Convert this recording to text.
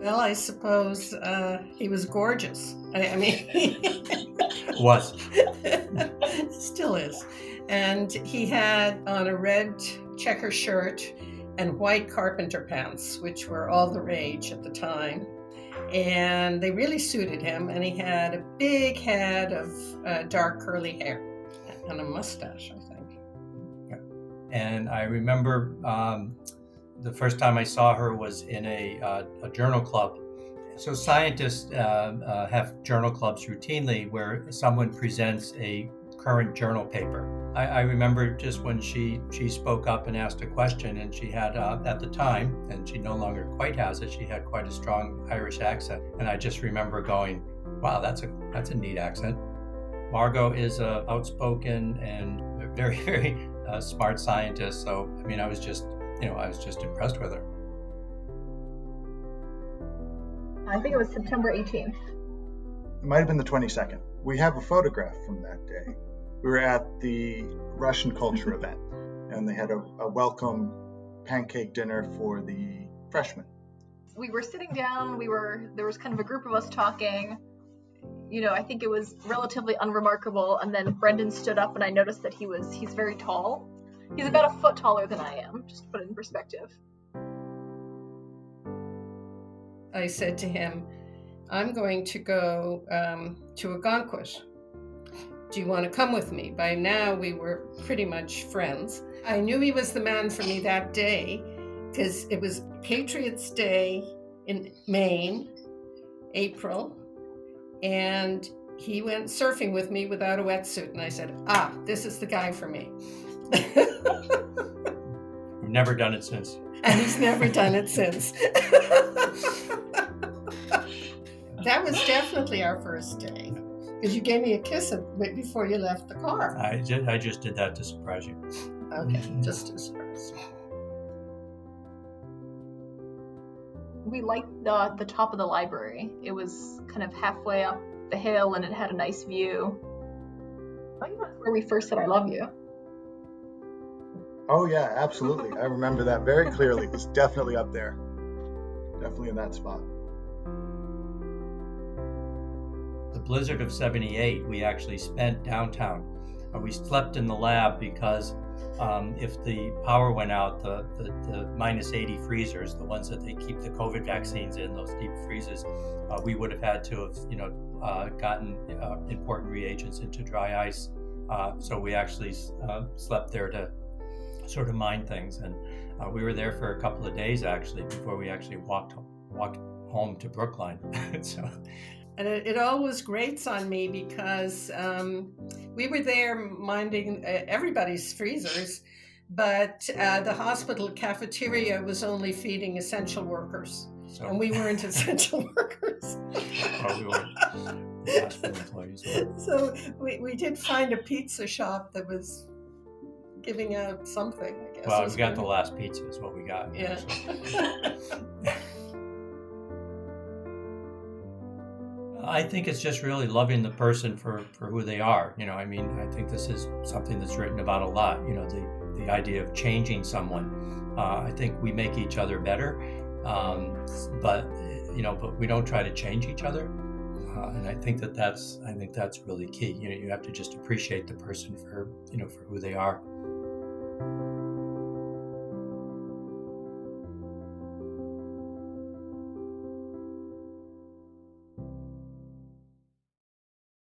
Well, I suppose he was gorgeous. I mean, Was. still is. And he had on a red checker shirt and white carpenter pants, which were all the rage at the time. And they really suited him. And he had a big head of dark curly hair and a mustache, I think. And I remember the first time I saw her was in a journal club. So scientists have journal clubs routinely where someone presents a current journal paper. I remember just when she spoke up and asked a question, and she had at the time, and she no longer quite has it, she had quite a strong Irish accent. And I just remember going, wow, that's a neat accent. Margot is a outspoken and very, very smart scientist. So, I mean, I was just impressed with her. I think it was September 18th. It might have been the 22nd. We have a photograph from that day. We were at the Russian culture event, and they had a welcome pancake dinner for the freshmen. We were sitting down, there was kind of a group of us talking. You know, I think it was relatively unremarkable, and then Brendan stood up and I noticed that he's very tall. He's about a foot taller than I am, just to put it in perspective. I said to him, I'm going to go to Algonquin. Do you want to come with me? By now we were pretty much friends. I knew he was the man for me that day because it was Patriots Day in Maine, April, and he went surfing with me without a wetsuit. And I said, this is the guy for me. We've never done it since. And he's never done it since. That was definitely our first day, because you gave me a kiss before you left the car. I just did that to surprise you. Okay, just to surprise. We liked the top of the library. It was kind of halfway up the hill and it had a nice view. I think that's where we first said I love you. Oh yeah, absolutely. I remember that very clearly. It was definitely up there. Definitely in that spot. The blizzard of 78, we actually spent downtown. We slept in the lab because if the power went out, the minus 80 freezers, the ones that they keep the COVID vaccines in, those deep freezes, we would have had to have gotten important reagents into dry ice. So we actually slept there to sort of mine things, and we were there for a couple of days actually before we actually walked home to Brookline. So. And it always grates on me because we were there minding everybody's freezers, but the hospital cafeteria was only feeding essential workers. So. And we weren't essential workers. Oh, we weren't hospital employees. So we did find a pizza shop that was giving out something, I guess. Well, we got the last pizza is what we got. Yeah. I think it's just really loving the person for who they are. You know, I mean, I think this is something that's written about a lot, you know, the idea of changing someone. I think we make each other better, but we don't try to change each other. And I think that's really key. You know, you have to just appreciate the person for who they are.